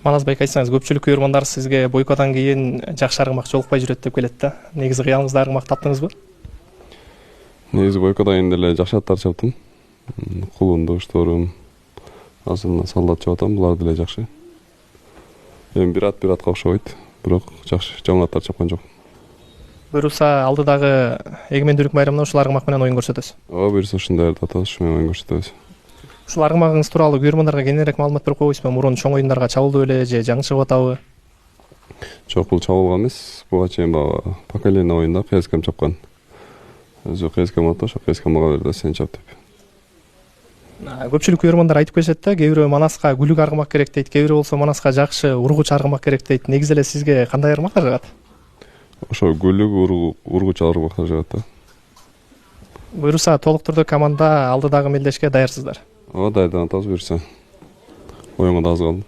Манас байке айтсаңыз, көпчүлүк көрөрмандар сизге бойкодан кийин жакшы аргымак жолукпай жүрөт деп келет да. Негизи кыялыңызда аргымак таптыңызбы? Негизи бойкодан кийин деле жакшы аттар чаптым. Кулунду, Шторум, азырына Солдат чапатам, булар деле жакшы. Эми бир атка окшобойт, бирок жакшы жаман аттар чапкан жок. Буюрса алдыдагы эгемендүүлүк байрамында ушул аргымак менен оюн көрсөтөсүз. Ооба, буюрса ушундай атабыз, ушу менен оюн көрсөтөбүз. Ушул аргымагыңыз тууралуу көрөрмандарга кененирээк маалымат берип койбойсузбу? Мурун чоң оюндарга чабылды беле же жаңы чыгып атабы? Жок, бул чабылган эмес. Буга чейин баягы поколение оюнда КСКМ чапкан. Өзү КСКМ ата, ошо КСКМ мага берди, сен чап деп. Көпчүлүк көрөрмандар айтып келишет да, кээ бирөө Манаска күлүк аргымак керек дейт, кээ бирөө болсо Манаска жакшы ургуч аргымак керек дейт. Негизи эле сизге кандай аргымактар жагат? Ошо күлүк, ургуч аргымактар жагат да. Буюрса толук түрдө команда алдыдагы мелдешке даярсыздар. Ооба, даярданып атабыз буюрса. Оюнга да аз калды.